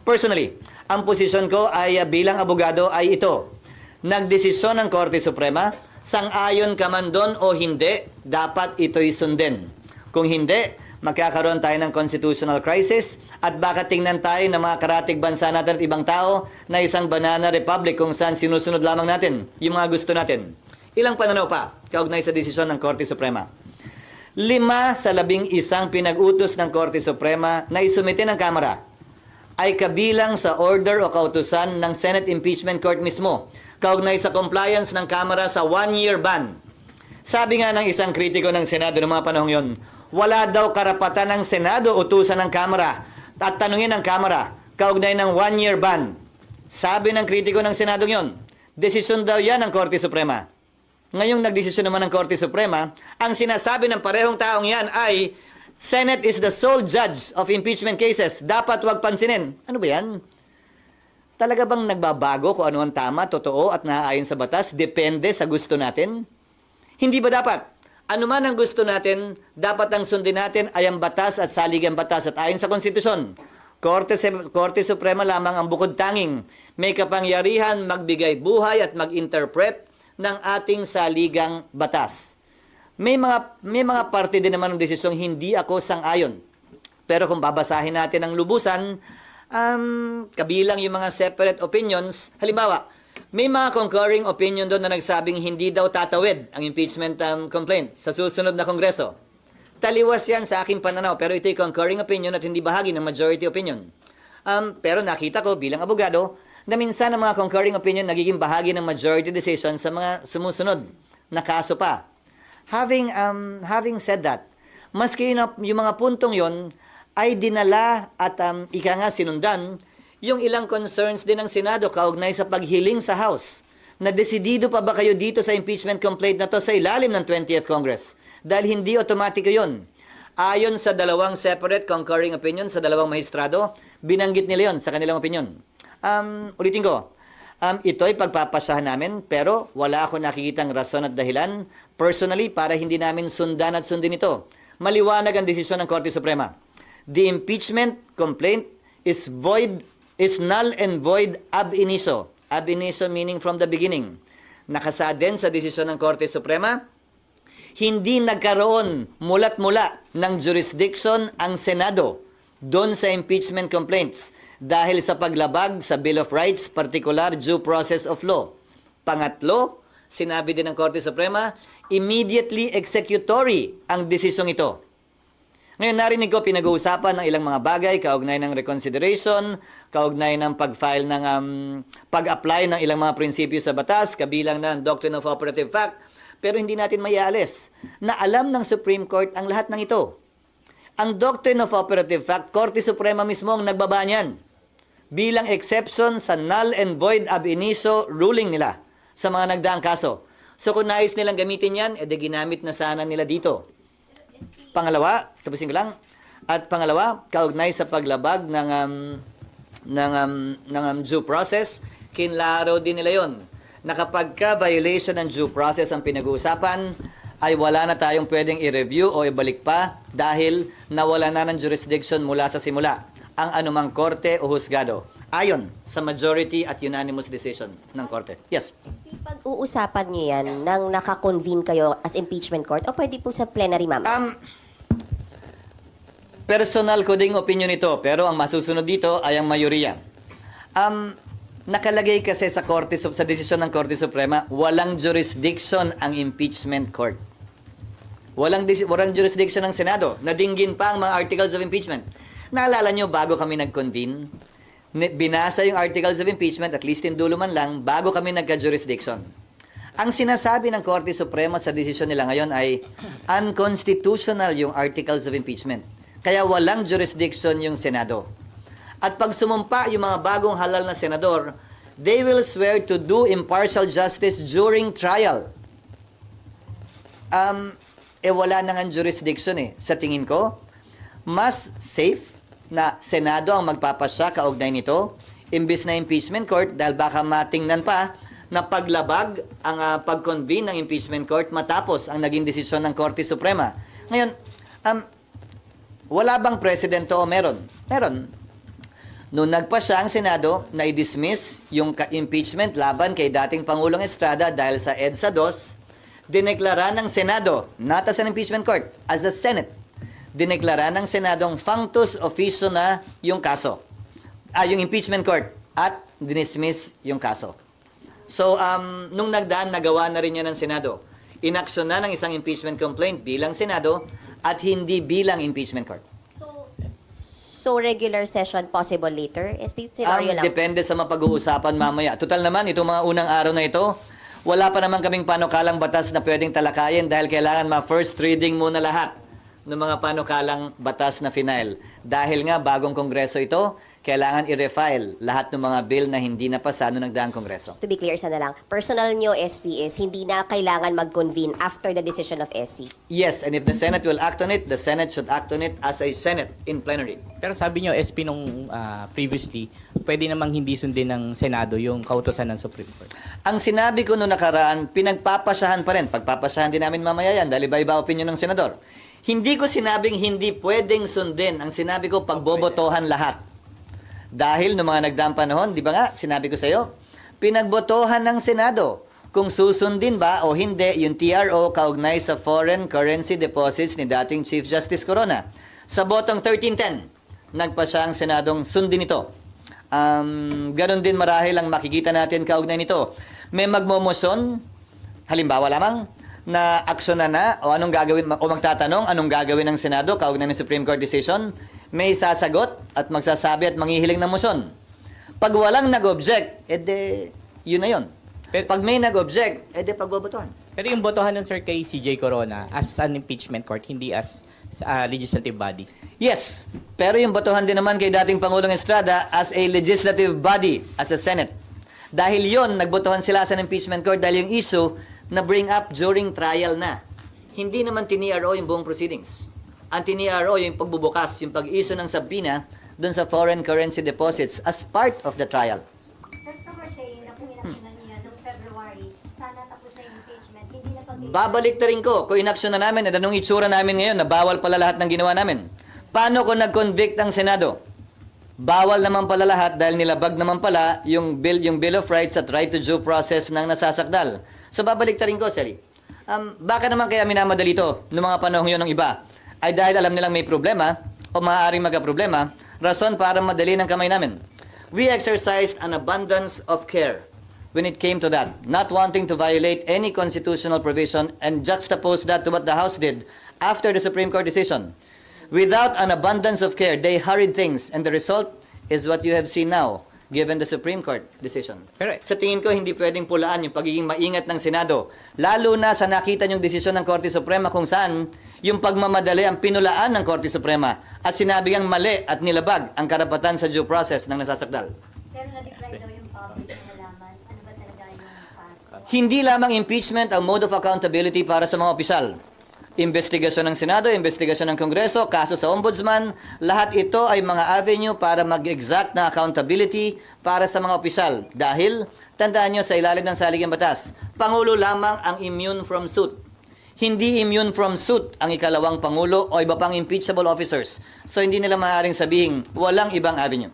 Personally, ang posisyon ko ay bilang abogado ay ito. Nagdesisyon ng Korte Suprema, sang-ayon ka man doon o hindi, dapat ito'y sundin. Kung hindi, magkakaroon tayo ng constitutional crisis at baka tingnan tayo ng mga karatig bansa natin at ibang tao na isang banana republic kung saan sinusunod lamang natin yung mga gusto natin. Ilang pananaw pa kaugnay sa desisyon ng Korte Suprema? 5 sa 11 pinag-utos ng Korte Suprema na isumite ng Kamara ay kabilang sa order o kautusan ng Senate Impeachment Court mismo, kaugnay sa compliance ng Kamara sa 1-year ban. Sabi nga ng isang kritiko ng Senado noong mga panahong yon, wala daw karapatan ng Senado utusan ng Kamara at tanungin ng Kamara kaugnay ng 1-year ban. Sabi ng kritiko ng Senado yon, desisyon daw yan ng Korte Suprema. Ngayong nagdesisyon naman ng Korte Suprema, ang sinasabi ng parehong taong yan ay Senate is the sole judge of impeachment cases. Dapat wag pansinin. Ano ba yan? Talaga bang nagbabago kung ano ang tama, totoo at naaayon sa batas? Depende sa gusto natin? Hindi ba dapat? Ano man ang gusto natin, dapat ang sundin natin ay ang batas at saligang batas at ayon sa konstitusyon. Korte Suprema lamang ang bukod tanging may kapangyarihan magbigay buhay at mag-interpret ng ating saligang batas. May mga parte din naman ng desisyong hindi ako sang-ayon. Pero kung babasahin natin ang lubusan, kabilang yung mga separate opinions, halimbawa, may mga concurring opinion doon na nagsabing hindi daw tatawid ang impeachment complaint sa susunod na Kongreso. Taliwas yan sa aking pananaw, pero ito'y concurring opinion at hindi bahagi ng majority opinion. Pero nakita ko bilang abogado na minsan ang mga concurring opinion nagiging bahagi ng majority decision sa mga sumusunod na kaso pa. Having said that, maski yung mga puntong yon ay dinala at ika nga sinundan yung ilang concerns din ng Senado kaugnay sa paghiling sa House na desidido pa ba kayo dito sa impeachment complaint na to sa ilalim ng 20th Congress? Dahil hindi otomatiko yon. Ayon sa dalawang separate concurring opinion sa dalawang maestrado, binanggit nila yon sa kanilang opinion. Ulitin ko, ito'y pagpapasyahan namin pero wala ako nakikitang rason at dahilan personally para hindi namin sundan at sundin ito. Maliwanag ang desisyon ng Korte Suprema. The impeachment complaint is null and void ab initio. Ab initio meaning from the beginning. Nakasaad din sa desisyon ng Korte Suprema, hindi nagkaroon mulat-mula ng jurisdiction ang Senado doon sa impeachment complaints dahil sa paglabag sa Bill of Rights, particular due process of law. Pangatlo, sinabi din ng Korte Suprema, immediately executory ang desisyong ito. Ngayon narinig ko pinag-uusapan ng ilang mga bagay, kaugnay ng reconsideration, kaugnay ng pag-file ng pag-apply ng ilang mga prinsipyo sa batas, kabilang ng Doctrine of Operative Fact, pero hindi natin maialis na alam ng Supreme Court ang lahat ng ito. Ang Doctrine of Operative Fact, Korte Suprema mismo ang nagbaba niyan bilang exception sa null and void ab initio ruling nila sa mga nagdaang kaso. So kung nais nilang gamitin yan, edi ginamit na sana nila dito. Pangalawa, tapusin ko lang, at pangalawa, kaugnay sa paglabag ng due process, kinlaro din nila yon na kapag ka-violation ng due process ang pinag-uusapan, ay wala na tayong pwedeng i-review o ibalik pa dahil nawala na ng jurisdiction mula sa simula ang anumang korte o husgado ayon sa majority at unanimous decision ng korte. Yes. Pag-uusapan niyo yan nang nakakonvene kayo as impeachment court o pwede po sa plenary, ma'am? Personal ko ding opinion ito pero ang masusunod dito ay ang mayoriya. Nakalagay kasi sa desisyon ng Korte Suprema, walang jurisdiction ang impeachment court. Walang jurisdiction ng Senado. Nadinggin pa ang mga articles of impeachment. Naalala nyo, bago kami nag-convene, binasa yung articles of impeachment, at least in dulo man lang, bago kami nagka-jurisdiction. Ang sinasabi ng Korte Suprema sa desisyon nila ngayon ay unconstitutional yung articles of impeachment. Kaya walang jurisdiction yung Senado. At pag sumumpa yung mga bagong halal na senador, they will swear to do impartial justice during trial. Wala na nga jurisdiction eh. Sa tingin ko, mas safe na Senado ang magpapasya kaugnay nito, imbis na impeachment court, dahil baka matingnan pa na paglabag ang pag-convene ng impeachment court matapos ang naging desisyon ng Korte Suprema. Ngayon, wala bang presidente o meron? Meron. Noong nagpasya ang Senado na i-dismiss yung impeachment laban kay dating Pangulong Estrada dahil sa EDSA 2, dineklara ng Senado, not as an impeachment court, as a Senate, dineklara ng Senadong functus officio na yung kaso. Yung impeachment court at dinismiss yung kaso. So, nung nagdaan, nagawa na rin yan ng Senado. Inaksyon na ng isang impeachment complaint bilang Senado at hindi bilang impeachment court. So, regular session possible later? SP, scenario lang. Depende sa mapag-uusapan mamaya. Total naman, itong mga unang araw na ito, wala pa naman kaming panukalang batas na pwedeng talakayin dahil kailangan ma-first reading muna lahat ng mga panukalang batas na final. Dahil nga, bagong kongreso ito, kailangan i-refile lahat ng mga bill na hindi napasa noong nagdaang kongreso. Just to be clear, isa na lang. Personal nyo, SP, is hindi na kailangan mag-convene after the decision of SC. Yes, and if the Senate will act on it, the Senate should act on it as a Senate in plenary. Pero sabi nyo, SP, nung previously, pwede namang hindi sundin ng Senado yung kautosan ng Supreme Court. Ang sinabi ko noong nakaraan, pinagpapasyahan pa rin. Pagpapasyahan din namin mamaya yan dahil iba-iba opinion ng senador. Hindi ko sinabing hindi pwedeng sundin. Ang sinabi ko, pagbobotohan lahat. Dahil noong mga nagdaang panahon, di ba nga, sinabi ko sa iyo, pinagbotohan ng Senado kung susundin ba o hindi yung TRO kaugnay sa foreign currency deposits ni dating Chief Justice Corona. Sa botong 1310, nagpasya ang Senadong sundin ito. Ganon din marahil ang makikita natin kaugnay nito. May magmomosyon, halimbawa lamang, na aksyonan na o anong gagawin o magtatanong anong gagawin ng Senado kaugnay ng Supreme Court decision, may sasagot at magsasabi at manghihiling ng motion. Pag walang nag-object, edi yun na yun. Pag may nag-object, edi pagbobotohan. Pero yung botohan nun, sir, kay CJ Corona as an impeachment court, hindi as legislative body. Yes, pero yung botohan din naman kay dating Pangulong Estrada as a legislative body, as a Senate. Dahil yon nagbotohan sila sa impeachment court dahil yung issue na bring up during trial na. Hindi naman tiniro yung buong proceedings. Ang tiniro yung pagbubukas, yung pag-issue ng subpoena dun sa foreign currency deposits as part of the trial. Sir, some are saying na kung inaksyonan niya noong February, sana tapos na yung impeachment, hindi na Babalik ta rin ko, kung inaksyon na namin, at anong itsura namin ngayon na bawal pala lahat ng ginawa namin. Paano kung nag-convict ang Senado? Bawal naman pala lahat dahil nilabag naman pala yung Bill of Rights at right to due process ng nasasakdal. So babalik ta rin ko, Sally. Baka naman kaya minamadali ito noong mga panahon yun ng iba? Ay dahil alam nilang may problema o maaaring magka-problema, rason para madali ng kamay namin. We exercised an abundance of care when it came to that, not wanting to violate any constitutional provision and juxtapose that to what the House did after the Supreme Court decision. Without an abundance of care, they hurried things and the result is what you have seen now, given the Supreme Court decision. Pero, Sa tingin ko, hindi pwedeng pulaan yung pagiging maingat ng Senado. Lalo na sa nakita yung desisyon ng Korte Suprema kung saan yung pagmamadali ang pinulaan ng Korte Suprema at sinabi ang mali at nilabag ang karapatan sa due process ng nasasakdal. Pero na-decline daw yung public na nalaman. Ano ba talaga yung past? Hindi lamang impeachment ang mode of accountability para sa mga opisyal. Investigasyon ng Senado, investigasyon ng Kongreso, kaso sa Ombudsman, lahat ito ay mga avenue para mag-exact na accountability para sa mga opisyal. Dahil, tandaan nyo sa ilalim ng saligang batas, Pangulo lamang ang immune from suit. Hindi immune from suit ang ikalawang Pangulo o iba pang impeachable officers. So hindi nila maaaring sabihin, walang ibang avenue.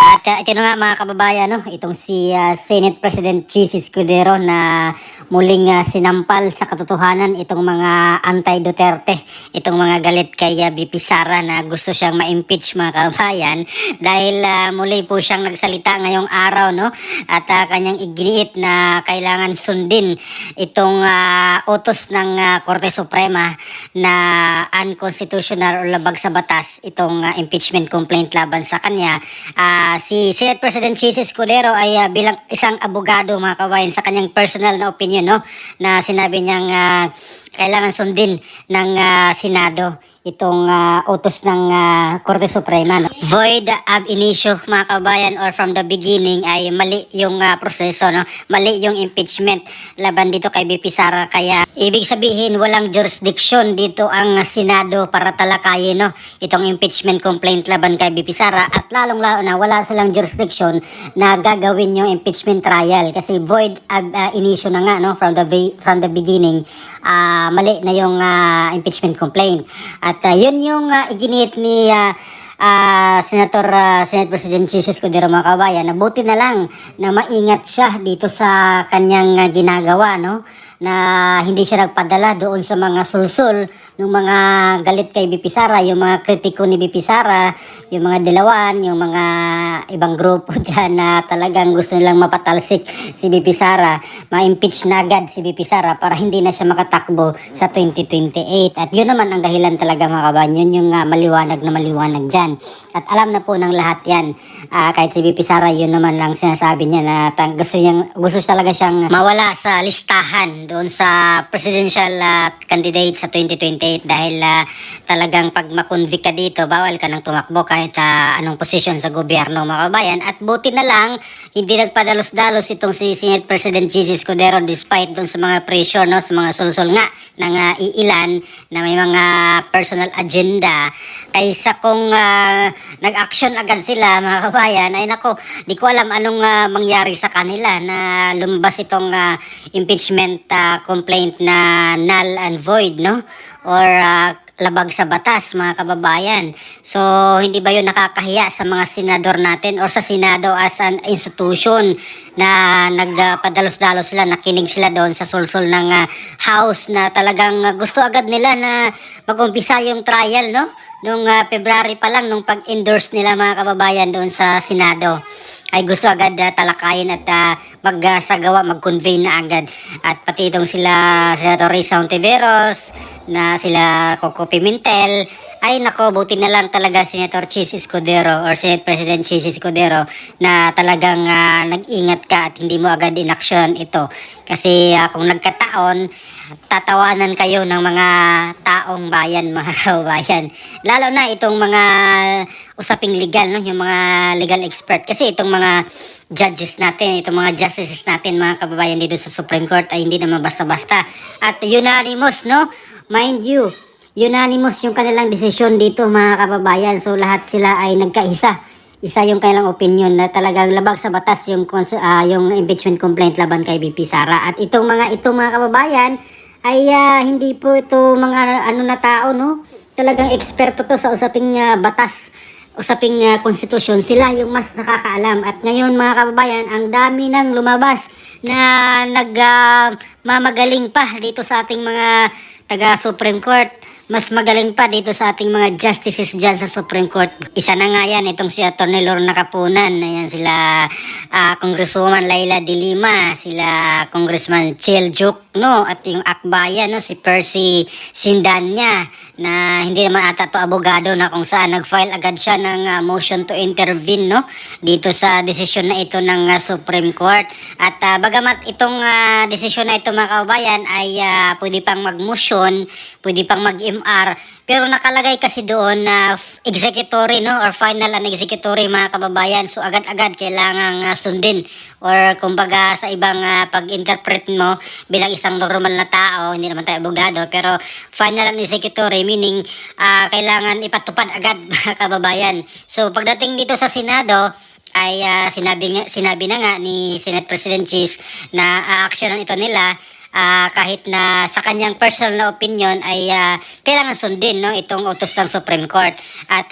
At ito na nga mga kababayan, no? Itong si Senate President Chis Escudero na muling sinampal sa katotohanan itong mga anti-Duterte, itong mga galit kay BP Sara na gusto siyang ma-impeach mga kababayan dahil muli po siyang nagsalita ngayong araw, no? At kanyang iginiit na kailangan sundin itong utos ng Korte Suprema na unconstitutional o labag sa batas itong impeachment complaint laban sa kanya. Si Senate President Chis Escudero ay bilang isang abogado mga kabayan sa kanyang personal na opinion, no, na sinabi niyang kailangan sundin ng Senado itong utos ng Korte Suprema, no? Void ab initio mga kabayan or from the beginning ay mali yung proseso, no? Mali yung impeachment laban dito kay BP Sara, kaya ibig sabihin walang jurisdiction dito ang Senado para talakayin, no, itong impeachment complaint laban kay BP Sara at lalong-lalo na wala silang jurisdiction na gagawin yung impeachment trial kasi void ab initio na nga, no, from the beginning. Mali na yung impeachment complaint. At yun yung iginit ni Senate President Jesus Escudero, mga kabayan, na buti na lang na maingat siya dito sa kanyang ginagawa, no? Na hindi siya nagpadala doon sa mga sulsul ng mga galit kay BP Sara, yung mga kritiko ni BP Sara, yung mga dilawan, yung mga ibang grupo dyan na talagang gusto nilang mapatalsik si BP Sara, ma-impeach na agad si BP Sara para hindi na siya makatakbo sa 2028. At yun naman ang dahilan talaga, mga kabayan, yun yung maliwanag na maliwanag dyan. At alam na po ng lahat yan. Kahit si BP Sara, yun naman lang sinasabi niya na gusto talaga siyang mawala sa listahan doon sa presidential candidate sa 2028 dahil talagang pag makonvict ka dito, bawal ka nang tumakbo kahit anong posisyon sa gobyerno, mga kabayan. At buti na lang, hindi nagpadalos-dalos itong si Senate President Jesus Escudero despite doon sa mga pressure, no, sa mga sulsul nga ng iilan na may mga personal agenda. Kaysa kung nag-action agad sila, mga kabayan, ay nako, di ko alam anong mangyari sa kanila na lumabas itong impeachment complaint na null and void, no? Or labag sa batas, mga kababayan. So, hindi ba yun nakakahiya sa mga senador natin or sa Senado as an institution na nagpadalos-dalos sila, nakinig sila doon sa sulsul ng House na talagang gusto agad nila na mag-umpisa yung trial, no? Nung February pa lang, nung pag-endorse nila, mga kababayan, doon sa Senado, ay gusto agad talakayin at magsagawa, mag-convene na agad. At pati itong sila Senator Risa Hontiveros, na sila Coco Pimentel, ay nako, buti na lang talaga Senator Chis Escudero or Senate President Chis Escudero na talagang nag-ingat ka at hindi mo agad inaksyon ito. Kasi kung nagkataon, tatawanan kayo ng mga taong bayan, mga kabayan. Lalo na itong mga usaping legal, no? Yung mga legal expert. Kasi itong mga judges natin, itong mga justices natin, mga kababayan dito sa Supreme Court ay hindi naman basta-basta. At unanimous, no? Mind you, unanimous yung kanilang desisyon dito, mga kababayan. So lahat sila ay nagkaisa. Isa yung kanilang opinion na talagang labag sa batas yung impeachment complaint laban kay BP Sara. At itong mga kababayan ay hindi po ito mga na tao, no? Talagang eksperto to sa usaping batas, usaping konstitusyon. Sila yung mas nakakaalam. At ngayon, mga kababayan, ang dami nang lumabas na mamagaling pa dito sa ating mga taga Supreme Court. Mas magaling pa dito sa ating mga justices dyan sa Supreme Court. Isa na nga yan, itong si Atty. Lorna Capunan. Ayan, sila Congresswoman Laila De Lima, sila Congressman Chel Juk, no? At yung Akbayan, no? Si Percy Sindanya, na hindi naman ata to abogado, na kung saan nag-file agad siya ng motion to intervene, no? Dito sa desisyon na ito ng Supreme Court. At bagamat itong desisyon na ito, mga kababayan, ay pwede pang mag-motion, pwede pang mag-MR, pero nakalagay kasi doon na executory, no, or final and executory, mga kababayan. So agad-agad kailangang sundin, or kumbaga sa ibang pag-interpret mo bilang isang normal na tao, hindi naman tayo abogado, pero final and executory meaning kailangan ipatupad agad, mga kababayan. So pagdating dito sa Senado ay sinabi na nga ni Senate President Chis na aaksyonan ito nila. Kahit na sa kanyang personal na opinion ay kailangan sundin, no, itong utos ng Supreme Court. At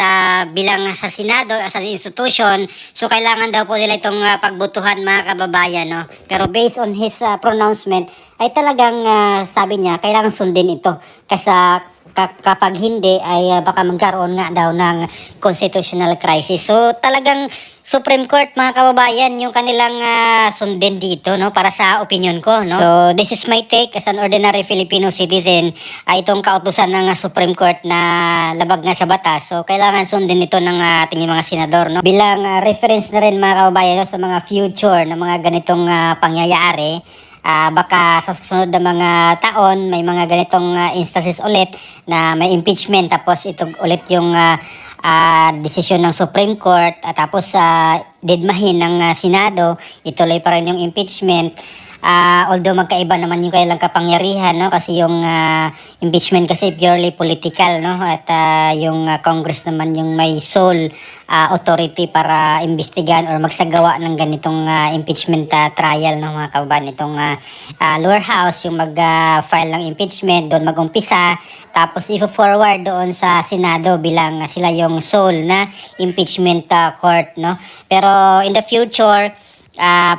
bilang sa Senado, as an institution, so kailangan daw po nila itong pagbutuhan, mga kababayan, no. Pero based on his pronouncement, ay talagang sabi niya, kailangan sundin ito. Kasi kapag hindi, ay baka magkaroon nga daw ng constitutional crisis. So talagang Supreme Court, mga kababayan, yung kanilang sundin dito, no, para sa opinion ko, no. So this is my take as an ordinary Filipino citizen. Itong kautusan ng Supreme Court na labag nga sa batas, so kailangan sundin ito ng ating mga senador, no. Bilang reference na rin, mga kababayan, no, sa mga future na mga ganitong pangyayari. Baka sa susunod na mga taon may mga ganitong instances ulit na may impeachment, tapos ito ulit yung desisyon ng Supreme Court, at tapos didmahin ng Senado, ituloy pa rin yung impeachment. Although magkaiba naman yung kailang kapangyarihan, no? Kasi yung impeachment kasi purely political, no? At yung Congress naman yung may sole authority para imbestigahan or magsagawa ng ganitong impeachment trial, no, mga kababayan. Itong lower house yung mag-file ng impeachment, doon mag-umpisa, tapos i-forward doon sa Senado bilang sila yung sole na impeachment court, no. Pero in the future,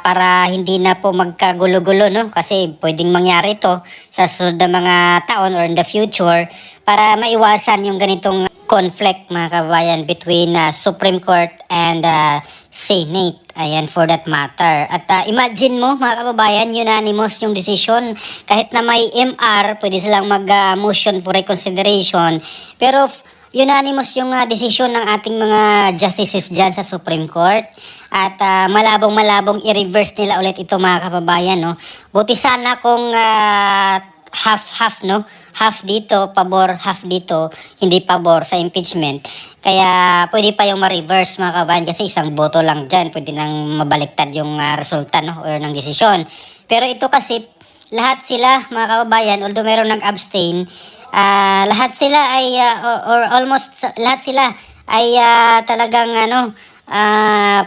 para hindi na po magkagulo-gulo, no, kasi pwedeng mangyari to sa susunod na mga taon or in the future, para maiwasan yung ganitong conflict, mga kabayan, between Supreme Court and Senate. Ayan, for that matter. At imagine mo, mga kababayan, unanimous yung decision. Kahit na may MR, pwede silang mag-motion for reconsideration. Pero unanimous yung decision ng ating mga justices dyan sa Supreme Court. At malabong-malabong i-reverse nila ulit ito, mga kababayan, no? Buti sana kung half-half, no? Half dito, pabor, half dito, hindi pabor sa impeachment. Kaya pwede pa yung ma-reverse, mga kababayan, kasi isang boto lang dyan, pwede nang mabaliktad yung resulta, no, or ng desisyon. Pero ito kasi, lahat sila, mga kababayan, although meron nag-abstain, lahat sila ay, or almost lahat sila ay talagang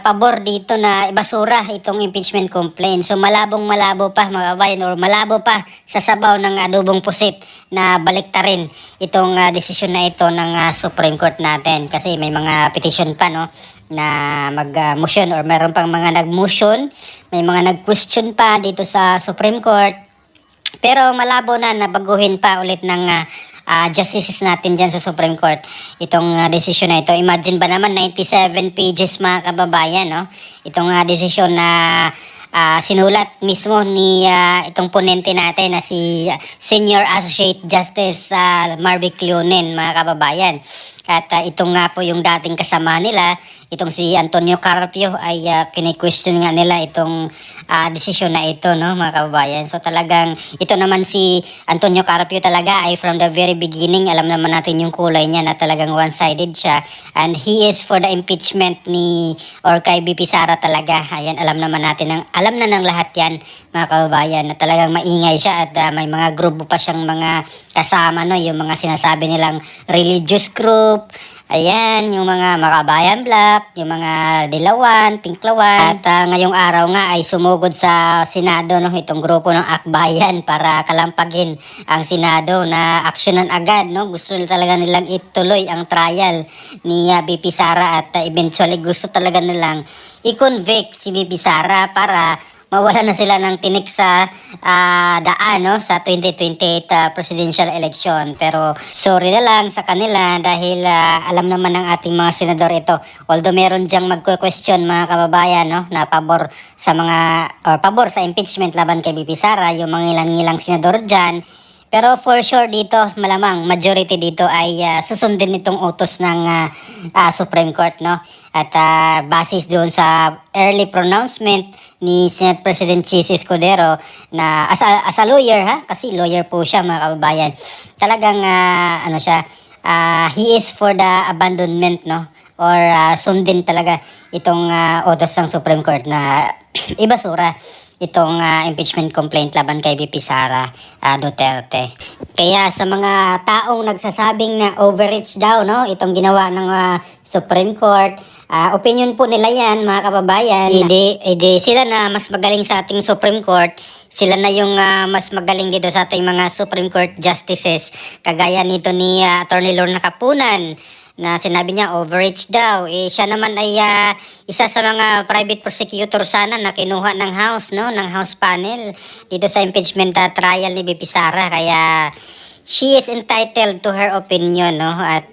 pabor dito na basura itong impeachment complaint. So malabong-malabo pa, mga kabayan, or malabo pa sa sabaw ng adobong pusit na baliktarin itong desisyon na ito ng Supreme Court natin. Kasi may mga petition pa, no, na mag-motion or meron pang mga nag-motion, may mga nag-question pa dito sa Supreme Court. Pero malabo na baguhin pa ulit ng justices natin dyan sa Supreme Court itong desisyon na ito. Imagine ba naman, 97 pages, mga kababayan, no? Itong desisyon na sinulat mismo ni itong ponente natin na si Senior Associate Justice Marvic Leonen, mga kababayan. At itong nga po yung dating kasama nila, itong si Antonio Carpio, ay kini-question nga nila itong desisyon na ito, no, mga kababayan. So talagang ito naman si Antonio Carpio talaga ay from the very beginning, alam naman natin yung kulay niya na talagang one-sided siya, and he is for the impeachment ni or kay BP Sara talaga. Ayan, alam naman natin, alam na ng lahat yan, mga kababayan, na talagang maingay siya at may mga grupo pa siyang mga kasama, no, yung mga sinasabi nilang religious group. Ayan, yung mga Makabayan Black, yung mga Dilawan, Pinklawan. At ngayong araw nga ay sumugod sa Senado, no, itong grupo ng Akbayan para kalampagin ang Senado na aksyonan agad, no. Gusto talaga nilang ituloy ang trial ni BP Sara at eventually gusto talaga nilang i-convict si BP Sara para mawala na sila ng tinik sa daan, no, sa 2028 presidential election. Pero sorry na lang sa kanila dahil alam naman ng ating mga senador ito. Although meron diyang magko-question, mga kababayan, no, na pabor sa pabor sa impeachment laban kay BP Sara, yung mga ilang-ilang senador dyan. Pero for sure dito, malamang majority dito ay susundin itong utos ng Supreme Court, no? At basis doon sa early pronouncement ni Senate President Chis Escudero na as a lawyer, kasi lawyer po siya, mga kababayan. Talagang he is for the abandonment, no? Or sundin talaga itong utos ng Supreme Court na ibasura itong impeachment complaint laban kay BP Sara Duterte. Kaya sa mga taong nagsasabing na overreach daw, no, itong ginawa ng Supreme Court, opinion po nila yan, mga kababayan. Hindi sila na mas magaling sa ating Supreme Court, sila na yung mas magaling dito sa ating mga Supreme Court justices. Kagaya nito ni Attorney Lorna Capunan, na sinabi niya overreach daw. Siya naman ay isa sa mga private prosecutor sana na kinuha ng House, no, ng House panel dito sa impeachment trial ni BP Sara. Kaya she is entitled to her opinion, no. At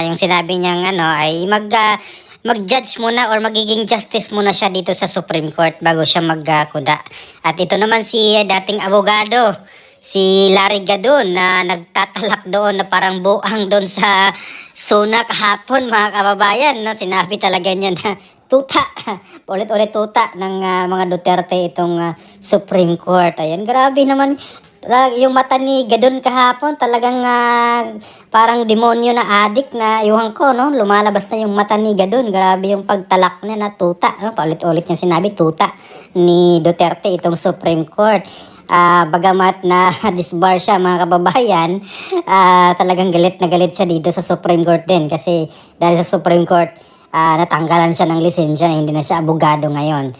yung sinabi niyang ay mag-judge muna or magiging justice muna siya dito sa Supreme Court bago siya magkuda. At ito naman si dating abogado, si Larry Gadon, na nagtatalak doon na parang buang doon sa Sona kahapon, mga kababayan, no? Sinabi talaga niya na tuta, ulit-ulit tuta ng mga Duterte itong Supreme Court. Ayan, grabe naman. Yung mata ni Gadon kahapon, talagang parang demonyo na adik na, iwan ko, no? Lumalabas na yung mata ni Gadon. Grabe yung pagtalak niya na tuta. No? Paulit-ulit niya sinabi, tuta ni Duterte itong Supreme Court. Bagamat na disbar siya mga kababayan, talagang galit na galit siya dito sa Supreme Court din. Kasi dahil sa Supreme Court, natanggalan siya ng lisensya, hindi na siya abogado ngayon.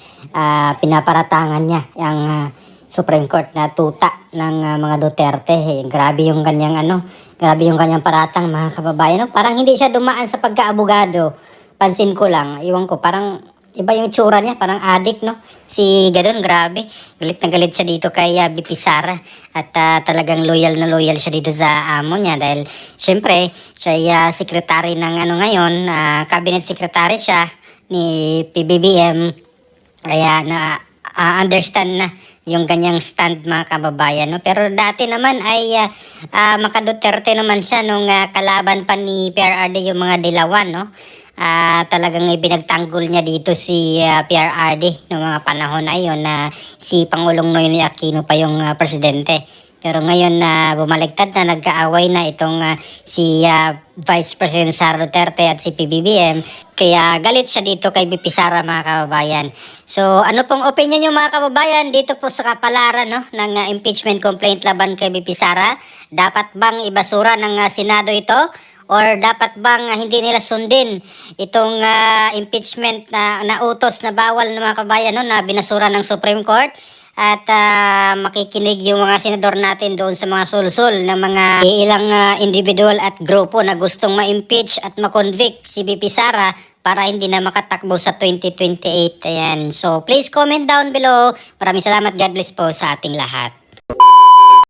Pinaparatangan niya yung Supreme Court na tuta ng mga Duterte. Grabe yung kanyang paratang mga kababayan. No? Parang hindi siya dumaan sa pagka-abogado. Pansin ko lang, iwan ko, parang iba yung tsura niya, parang adik, no? Si Gadon, grabe. Galit na galit siya dito kay BP Sara. At talagang loyal na loyal siya dito sa amo niya. Dahil, syempre, siya ay secretary ng ngayon, cabinet secretary siya ni PBBM. Kaya understand na yung kanyang stand mga kababayan. No? Pero dati naman ay maka-Duterte naman siya nung kalaban pa ni PRRD yung mga Dilawan. No? Talagang ibinagtanggol niya dito si PRRD noong mga panahon na yun na si Pangulong Noynoy Aquino pa yung presidente. Pero ngayon na bumaliktad na, nagkaaway na itong si Vice President Sara Duterte at si PBBM. Kaya galit siya dito kay BP Sara mga kababayan. So ano pong opinion niyo mga kababayan dito po sa kapalaran ng impeachment complaint laban kay BP Sara? Dapat bang ibasura ng Senado ito? Or dapat bang hindi nila sundin itong impeachment na utos na bawal ng mga kabayan na binasura ng Supreme Court? At makikinig yung mga senador natin doon sa mga sulsul ng mga ilang individual at grupo na gustong ma-impeach at ma-convict si BP Sara para hindi na makatakbo sa 2028. Ayan. So please comment down below. Maraming salamat. God bless po sa ating lahat.